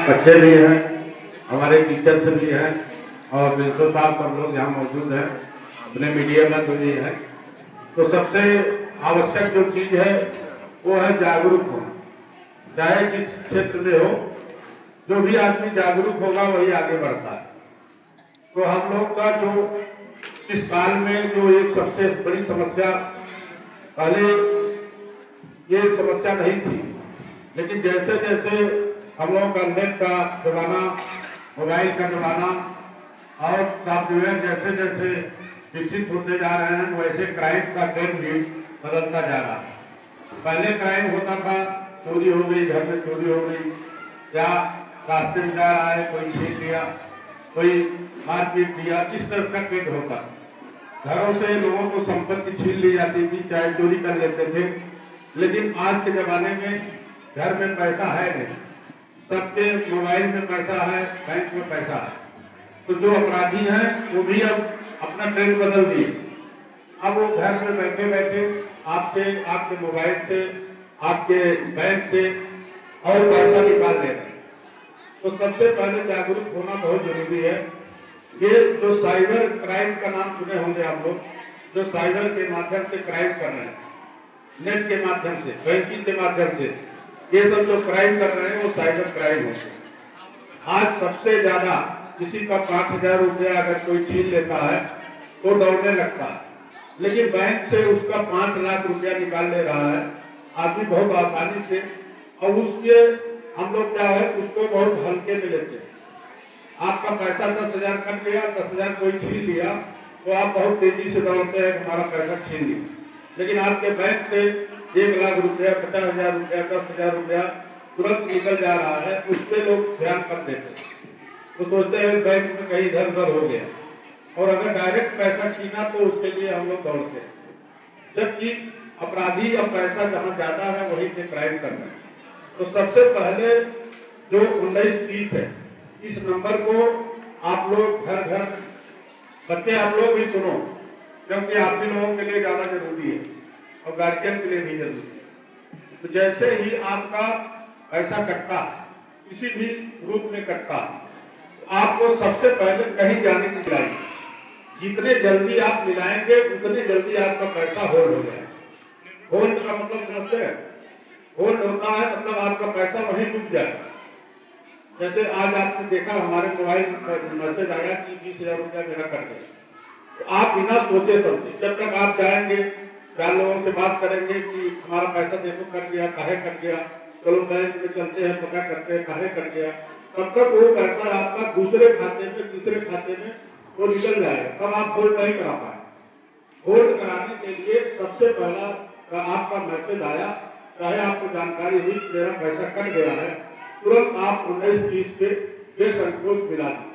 बच्चे भी हैं, हमारे टीचर्स भी हैं और प्रिंसिपल साहब सब लोग यहाँ मौजूद हैं, अपने मीडिया में तो ये है। तो सबसे आवश्यक जो चीज है वो है जागरूक होना, चाहे जिस क्षेत्र में हो, जो भी आदमी जागरूक होगा वही आगे बढ़ता है। तो हम लोग का जो इस काल में जो एक सबसे बड़ी समस्या, पहले ये समस्या नहीं थी, लेकिन जैसे जैसे हम लोगों का नेट का जमाना, मोबाइल का जमाना और सॉफ्टवेयर जैसे जैसे विकसित होते जा रहे हैं, वैसे क्राइम का ट्रेंड भी बदलता जा रहा है। पहले क्राइम होता था, चोरी हो गई, घर में चोरी हो गई, या रास्ते में जा रहा है कोई छीन लिया, कोई मारपीट किया, इस तरह का ट्रेंड होता। घरों से लोगों को संपत्ति छीन ली जाती थी, चाहे चोरी कर लेते थे। लेकिन आज के जमाने में घर में पैसा है नहीं, सबके मोबाइल में पैसा है, बैंक में पैसा है। तो जो अपराधी हैं वो भी अब अपना ट्रेंड बदल दिए। अब वो घर में बैठे बैठे आपसे, आपके मोबाइल से, आपके बैंक से और पैसा निकाल ले रहे हैं। तो सबसे पहले जागरूक होना बहुत जरूरी है। ये जो साइबर क्राइम का नाम सुने होंगे आप लोग, जो साइबर के माध्यम से क्राइम कर रहे हैं, नेट के माध्यम से, बैंकिंग के माध्यम से, ये सब जो क्राइम कर रहे हैं वो साइबर क्राइम होते हैं। आज सबसे ज्यादा किसी का 5,000 रुपया अगर कोई छीन लेता है तो दौड़ने लगता है, लेकिन बैंक से उसका 5 लाख रुपया निकाल ले रहा है आदमी बहुत आसानी से, और उसके हम लोग क्या है उसको बहुत हल्के में लेते हैं। आपका पैसा 10,000 कट गया, 10,000 कोई छीन लिया तो आप बहुत तेजी से दौड़ते हैं हमारा पैसा छीन लिया। लेकिन आपके बैंक से 1 लाख रुपया, 50,000 रुपया, 10,000 रुपया तुरंत निकल जा रहा है, उस पर लोग ध्यान कर देते हैं। तो सोचते हैं बैंक में कहीं इधर उधर हो गया, और अगर डायरेक्ट पैसा छीना तो उसके लिए हम लोग दौड़ते हैं, जबकि अपराधी अब पैसा जहाँ ज्यादा है वहीं से क्राइम कर रहे हैं। तो सबसे पहले जो 1930 है, इस नंबर को आप लोग घर घर, बच्चे आप लोग भी सुनो, क्योंकि आप भी लोगों के लिए ज्यादा जरूरी है और गार्जियन के लिए भी जरूरी है। तो जैसे ही आपका पैसा कटता, किसी भी रूप में कटता, तो आपको सबसे पहले कहीं जाने की चाहिए। जितने जल्दी आप मिलाएंगे उतने जल्दी आपका पैसा होल्ड हो जाए। होल्ड का मतलब समझते हैं? होल्ड होता है मतलब आपका पैसा वहीं डूब जाए। जैसे आज आपने देखा हमारे मोबाइल में मैसेज आया कि 20,000 रुपया मेरा कट गया, तो आप बिना सोचे समझे जब तक आप जाएंगे, 4 लोगों से बात करेंगे कि हमारा पैसा देखो कट गया, काहे कट गया, चलो बैंक में चलते हैं, पता करते हैं काहे कट गया, तब तक वो पैसा आपका दूसरे खाते में, तीसरे खाते में वो निकल जाएगा, तब आप होल्ड नहीं करा पाए। होल्ड कराने के लिए सबसे पहला आपका मैसेज आया, चाहे आपको जानकारी हुई मेरा पैसा कट गया है, तुरंत आप 1930 पे बेसंकोच मिला दें।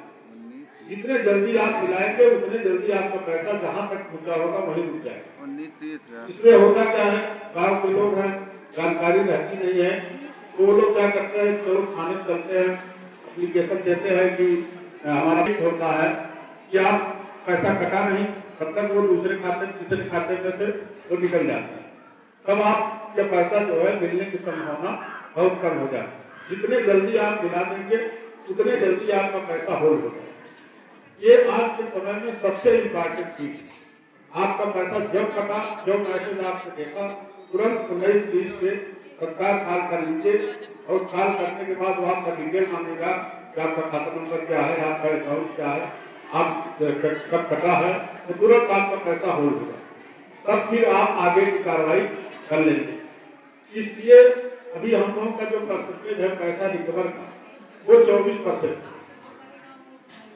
जितने जल्दी आप मिलाएंगे उतने जल्दी आपका पैसा जहां तक पहुंचा होगा वहीं रुक जाएगा। इसमें होता क्या है, गांव के लोग हैं, जानकारी रहती नहीं है, तो वो लोग क्या करते हैं, चलो थाने चलते हैं, एप्लीकेशन देते हैं कि हमारा होता है कि आप पैसा कटा नहीं, तब तक वो दूसरे खाते, तीसरे खाते में से वो निकल जाता है। तब आपका पैसा जो है मिलने की संभावना बहुत कम हो जाती है। जितने जल्दी आप मिला देंगे उतने जल्दी आपका पैसा होल्ड हो जाएगा। ये आज के समय में सबसे इम्पोर्टेंट चीज है। आपका पैसा जब कटा, जो मैसेज आपने देखा, तुरंत 1930 पे तत्काल कॉल कर लीजिए, और कॉल करने के बाद वो आपका डिटेल मांगेगा कि आपका खाता नंबर क्या है, आपका अकाउंट क्या है, आप कब कटा है, तो तुरंत आपका पैसा होल्ड होगा। तब फिर आप आगे की कार्रवाई कर लेंगे। इसलिए अभी हम लोगों का जो परसेंटेज है पैसा रिकवर का, वो 24%।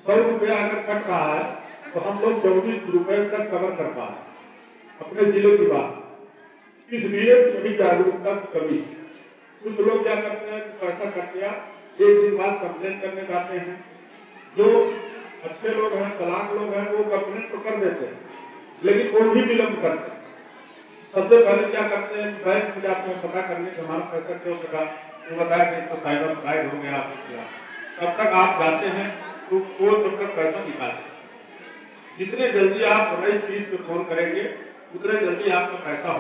100 रुपया अगर कट रहा है तो हम लोग 24 रुपए तक कवर कर पा रहे अपने जिले की बात। इसलिए थोड़ी जागरूकता की कमी। कुछ लोग क्या करते हैं, पैसा कट गया, 1 दिन बाद कंप्लेन करने जाते हैं। जो अच्छे लोग हैं, चालाक लोग हैं, वो कंप्लेन तो कर देते हैं, लेकिन वो भी विलंब करते हैं। सबसे पहले क्या करते हैं, बैंक में जाते हैं पता करने के हमारा पैसा क्यों कटा, वो बताया कि इसको साइबर क्राइम हो गया, तब तक आप जाते हैं तो वो तब तक पैसा निकालते। जितने जल्दी आप 1930 पे फोन करेंगे उतने जल्दी आपका पैसा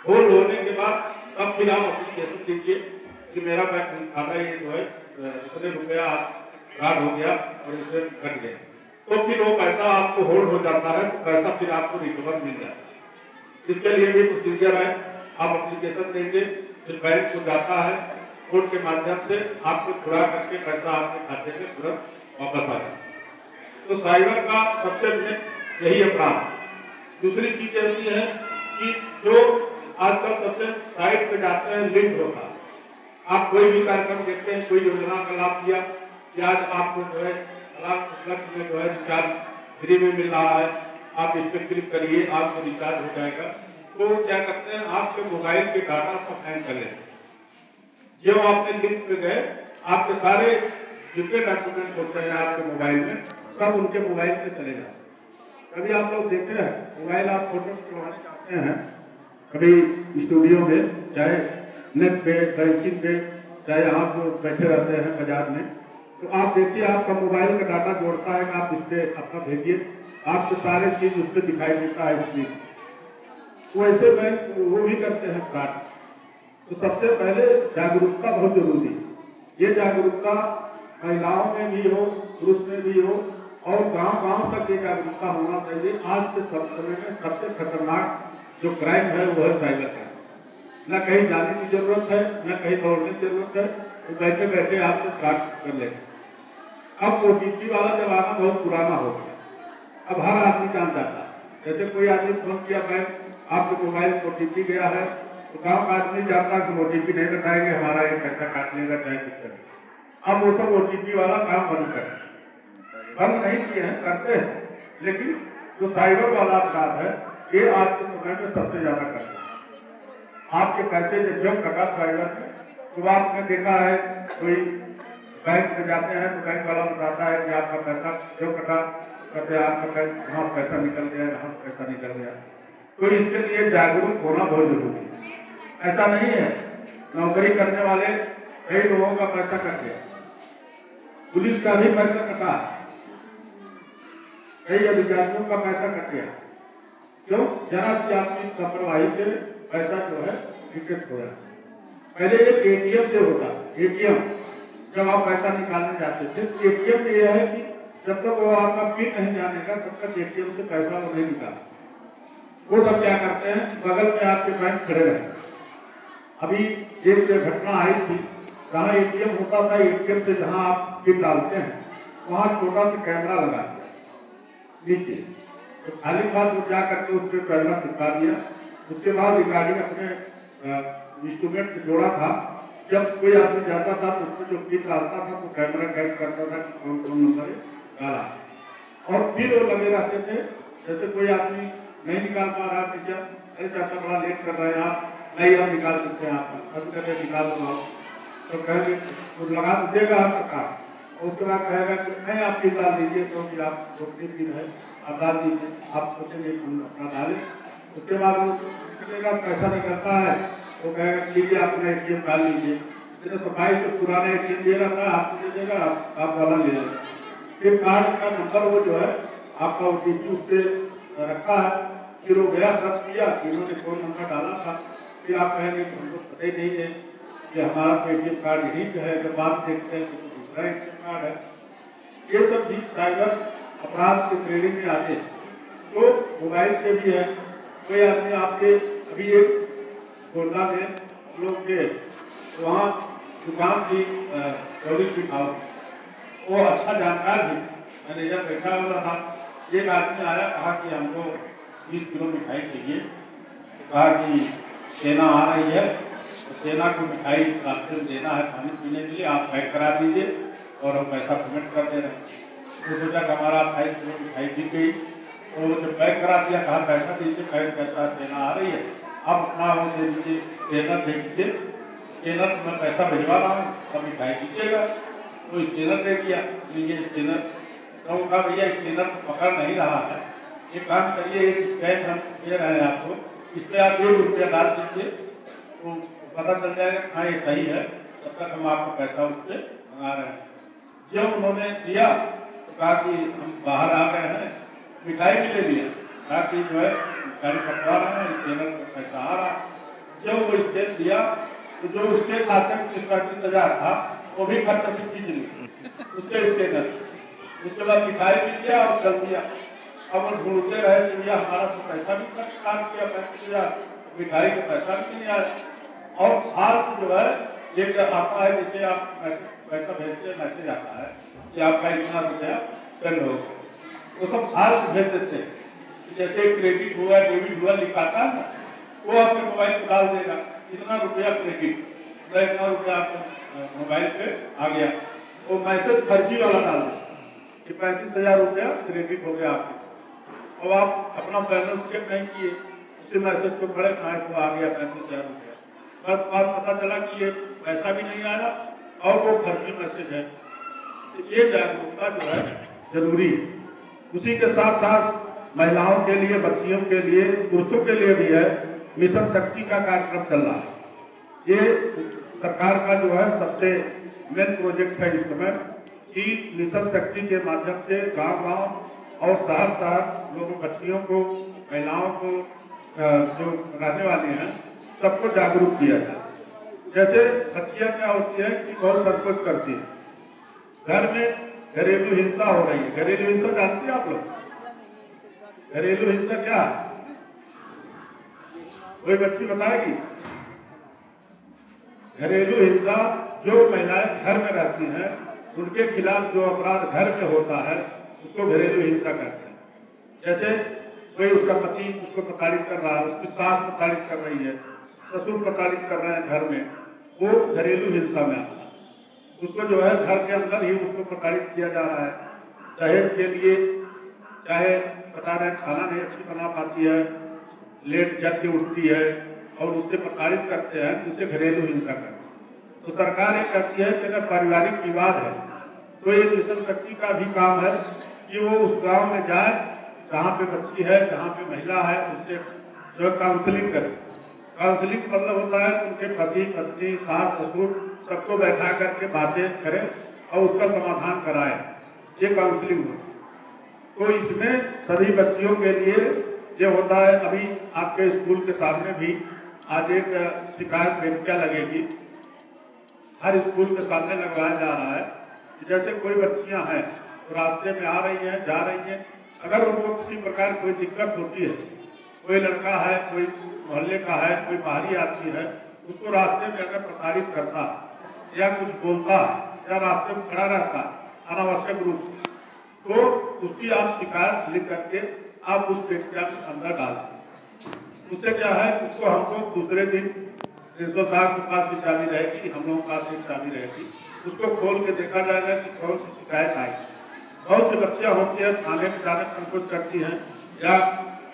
होल्ड होने के बाद तब फिर आप एप्लीकेशन दीजिए कि मेरा बैंक खाता ये जो है इतने रुपया फ्रॉड हो गया और इससे कट गया, तो फिर वो पैसा आपको होल्ड हो जाता है, तो पैसा फिर आपको रिकवर मिल जाता है। इसके लिए भी प्रोसीजर है, आप एप्लीकेशन देंगे, फिर बैंक को जाता है, कोर्ट के माध्यम से आपको छुड़ा करके पैसा आपके खाते में तुरंत वापस आ जाता है। तो साइबर का सबसे मेन यही अपराध। दूसरी चीज ऐसी है कि जो आजकल सबसे साइट पे जाते हैं लिंक होता है, आप कोई भी कार्यक्रम देखते हैं, कोई योजना का लाभ किया कि आज आपको जो है लक्ष्य में जो है रिचार्ज फ्री में मिल रहा है, आप इस पर क्लिक करिए, आपको रिचार्ज हो जाएगा। तो क्या करते हैं, आपके मोबाइल के डाटा सब हैंग कर लेते हैं। जो आपने लिंक पे गए, आपके सारे जितने डॉक्यूमेंट होते हैं आपके मोबाइल में, सब उनके मोबाइल पे चले जाते हैं। कभी आप लोग देखे हैं मोबाइल आप फोटो खिंचवाने चाहते हैं, कभी स्टूडियो में, चाहे नेट पे, बैंकिंग पे, चाहे आप जो बैठे रहते हैं बाजार में, तो आप देखिए आपका मोबाइल का डाटा जोड़ता है कि आप इस पे अपना भेजिए, आपको सारे चीज उस पर दिखाई देता है स्क्रीन। वैसे बैंक वो भी करते हैं फ्रॉड। तो सबसे पहले जागरूकता बहुत जरूरी है। ये जागरूकता महिलाओं में भी हो, पुरुष में भी हो, और गांव-गांव तक ये जागरूकता होना चाहिए। आज के समय में सबसे खतरनाक जो क्राइम है वो है साइबर क्राइम। न कहीं जाने की जरूरत है, न कहीं दौड़ने की जरूरत है, तो बैठे बैठे आपसे फ्रॉड कर लेंगे। अब ओटीपी वाला जमाना बहुत पुराना हो गया, अब हर आदमी जान जाता है। जैसे कोई आदमी फोन किया बैंक, आपके मोबाइल में ओटीपी गया है, तो गाँव का आदमी जानता है कि ओटीपी नहीं बताएंगे, हमारा ये पैसा काट लेगा, चाहे कुछ करेगा। अब वो सब ओटीपी वाला काम बंद नहीं किए हैं, करते हैं, लेकिन जो साइबर वाला अपराध है ये आज के समय में सबसे ज्यादा करते हैं। आपके पैसे जब कटा साइबर में, तो आपने देखा है कोई बैंक में जाते हैं तो बैंक वाला बताता है कि आपका पैसा जो कटा, कहते आपका वहाँ पैसा निकल गया, यहाँ पैसा निकल गया। तो इसके लिए जागरूक होना बहुत जरूरी है। ऐसा नहीं है, नौकरी करने वाले कई लोगों का पैसा कट गया, पुलिस का भी पैसा कटा, कई अधिकारियों का पैसा कट गया। क्यों? जरा सी आपकी लापरवाही से पैसा जो है विकट हो जाता। पहले ये एटीएम से होता, एटीएम जब आप पैसा निकालने जाते थे, एटीएम में यह है कि जब तक वो आपका पिन नहीं जानेगा तब तक एटीएम से पैसा वो नहीं निकालता। वो सब क्या करते हैं, बगल में आपके बैंक खड़े रहते। अभी एक घटना आई थी, जहाँ एटीएम होता था, एटीएम से जहाँ आप पिन डालते हैं वहाँ छोटा सा कैमरा लगा दिया नीचे, तो खाली था तो जा करके उस पर कैमरा चिपका दिया। उसके बाद रिकॉर्डिंग अपने इंस्ट्रूमेंट से जोड़ा था, जब कोई आदमी जाता था तो उसमें जो पिन डालता था तो कैमरा कैच करता था कि कौन कौन नंबर डाला, और फिर वो लगे रहते थे। जैसे कोई आदमी नहीं निकाल पा रहा पिज्जा, अरे चाचा बड़ा लेट कर रहे हैं आप, नहीं हम निकाल सकते हैं, आप कभी कभी निकाल दो आप, तो कहेंगे तो लगा देगा आपका काम, और उसके बाद कहेगा कि नहीं आप पिन डाल दीजिए, क्योंकि आप छोटी पिन है, आप डाल दीजिए। आप सोचेंगे हम अपना डालें, उसके बाद वो निकलेगा, पैसा निकलता है, वो कहेगा लीजिए अपना एटीएम डाल लीजिए। जैसे सफाई से पुराना एटीएम दे रहा था, आपको दे देगा, आप वाला ले लेगा। फिर कार्ड का नंबर वो जो है आपका ओटीपी उस पर रखा है, फिर वो गया सर्च किया कि इन्होंने कौन नंबर डाला था, फिर आप कहेंगे कि हमको पता ही नहीं है कि हमारा एटीएम कार्ड यही है। जब आप देखते हैं कि दूसरा एटीएम कार्ड है, ये सब भी साइबर अपराध की श्रेणी में आते हैं। तो मोबाइल से भी है, कोई आदमी आपके अभी एक गोंडा में लोग थे, वहाँ दुकान थी 24 फीट हाउस, वो अच्छा जानकार भी मैनेजर बैठा हुआ था। एक आदमी आया, कहा कि हमको 20 किलो मिठाई चाहिए, कहा कि सेना आ रही है, तो सेना को मिठाई रास्ते में देना है खाने पीने के लिए, आप पैक करा दीजिए और हम पैसा पेमेंट कर दे रहे हैं। तो सोचा कि हमारा 28 किलो मिठाई दी गई, तो उसे पैक करा दिया, कहा पैसा दीजिए, पैसा सेना आ रही है, आप अपना वो दे दीजिए, स्कैनर दे दीजिए, स्कैनर में पैसा भिजवा रहा हूँ, तब मिठाई दीजिएगा। तो स्कैनर दे दिया, लीजिए स्कैनर। तो कहा भैया स्कैनर पकड़ नहीं रहा है, एक काम करिए, एक स्कैन हम दे रहे हैं आपको, इस पर आप 1 रुपया डाल दीजिए, तो पता चल जाएगा हाँ ये सही है, तब तक हम आपको पैसा उस पर मंगा रहे हैं। जब उन्होंने दिया तो कहा कि हम बाहर आ गए हैं, मिठाई भी ले लिया, कहा कि जो है गाड़ी पकड़ा रहे हैं, स्कैनर का पैसा आ रहा। जब वो स्कैन दिया तो जो उसके खाते में 35,000 था वो भी खर्चा से खींच लिया उसके स्टेटस। उसके बाद मिठाई भी दिया और चल दिया। अब वो ढूंढते रहे कि भैया हमारा तो पैसा भी काट किया 35,000, मिठाई का पैसा भी नहीं आया। और खास जो है एक आता है, जैसे आप पैसा भेजते हैं, मैसेज आता है कि आपका इतना रुपया सेंड हो, वो सब खास भेज देते हैं। जैसे क्रेडिट हुआ डेबिट हुआ लिखाता है ना, वो आपके मोबाइल पे डाल देगा इतना रुपया क्रेडिट, इतना रुपया आपके मोबाइल पे आ गया। वो मैसेज फर्जी वाला डाल देगा कि 35,000 रुपया क्रेडिट हो गया आपके। अब आप अपना बैलेंस चेक नहीं किए, उसी मैसेज को पढ़े ना तो आ गया 35,000 रुपया। बस बात पता चला कि ये पैसा भी नहीं आया और वो फर्जी मैसेज है। तो ये जागरूकता जो है जरूरी है। उसी के साथ साथ महिलाओं के लिए, बच्चियों के लिए, पुरुषों के लिए भी है मिशन शक्ति का कार्यक्रम चल रहा है। ये सरकार का जो है सबसे मेन प्रोजेक्ट है इस समय कि मिशन शक्ति के माध्यम से गांव-गांव और शहर लोगों, बच्चियों को, महिलाओं को, जो रहने वाले हैं सबको जागरूक किया जाए। जैसे बच्चियां क्या होती है कि बहुत संकोच करती है, घर में घरेलू हिंसा हो रही है। घरेलू हिंसा जानते हैं आप लोग? घरेलू हिंसा क्या है? कोई बच्ची बताएगी? घरेलू हिंसा जो महिलाएं घर में रहती हैं उनके खिलाफ जो अपराध घर में होता है उसको घरेलू हिंसा कहते हैं। जैसे कोई उसका पति उसको प्रताड़ित कर रहा है, उसकी सास प्रताड़ित कर रही है, ससुर प्रताड़ित कर रहे हैं घर में, वो घरेलू हिंसा में आता है। उसको जो है घर के अंदर ही उसको प्रताड़ित किया जा रहा है। दहेज के लिए चाहे बता रहे खाना नहीं अच्छी बना पाती है, लेट जग के उठती है और उससे प्रताड़ित करते हैं, उसे घरेलू हिंसा करते हैं। तो सरकार ये कहती है कि अगर पारिवारिक विवाद है तो ये मिशन शक्ति का भी काम है कि वो उस गांव में जाए जहाँ पे बच्ची है, जहाँ पे महिला है, उससे जो काउंसलिंग करे। काउंसलिंग मतलब होता है उनके पति पत्नी सास ससुर सबको बैठा करके बातें करें और उसका समाधान कराएं, ये काउंसलिंग होती है। तो इसमें सभी बच्चियों के लिए ये होता है। अभी आपके स्कूल के सामने भी आज एक शिकायत वेदिका लगेगी, हर स्कूल के सामने लगवाया जा रहा है कि जैसे कोई बच्चियां हैं तो रास्ते में आ रही हैं, जा रही हैं, अगर उनको किसी प्रकार कोई दिक्कत होती है, कोई लड़का है, कोई मोहल्ले का है, कोई बाहरी आदमी है, उसको रास्ते में अगर प्रताड़ित करता है या कुछ बोलता है या रास्ते में खड़ा रहता है अनावश्यक रूप से, तो उसकी आप शिकायत लिख करके आप उस पेटिका के अंदर डाल दें। उससे क्या है, उसको हमको दूसरे दिन 360 के पास भी चाबी रहेगी, हम लोगों के पास एक चाबी रहेगी, उसको खोल के देखा जाएगा कि कौन सी शिकायत आई। बहुत सी बच्चियां होती हैं थाने में जाने संकोच करती हैं या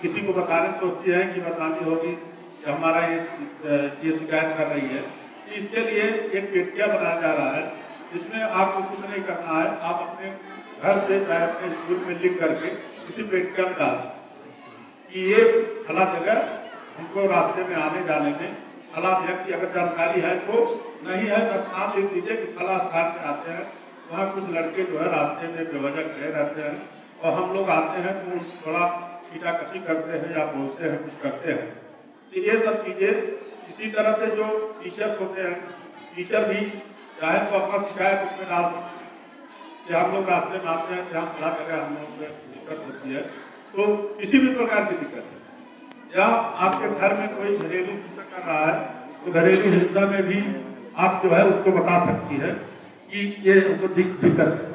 किसी को बताने सोचती है कि बतानी होगी कि हमारा ये शिकायत कर रही है। इसके लिए एक पेटिका बनाया जा रहा है, जिसमें आपको कुछ नहीं करना है, आप अपने घर से चाहे अपने स्कूल में लिख करके किसी पेटिका में डाल कि ये फला जगह हमको रास्ते में आने जाने में फला व्यक्ति अगर जानकारी है तो नहीं है तो स्थान लिख दीजिए कि फला स्थान पे आते हैं, वहाँ कुछ लड़के जो है रास्ते में बेवजह खड़े रहते हैं और हम लोग आते हैं तो थोड़ा छीटाकशी करते हैं या बोलते हैं, कुछ करते हैं। तो ये सब चीज़ें इसी तरह से जो टीचर्स होते हैं, टीचर भी चाहे तो अपना शिकायत उसमें डाल सकते हैं कि हम लोग रास्ते में आते हैं, जहाँ खड़ा करें हम लोग को दिक्कत होती है, तो किसी भी प्रकार की दिक्कत है या आपके घर में कोई घरेलू हिंसा कर रहा है तो घरेलू हिंसा में भी आप जो है उसको बता सकती है कि ये हमको दिक्कत है।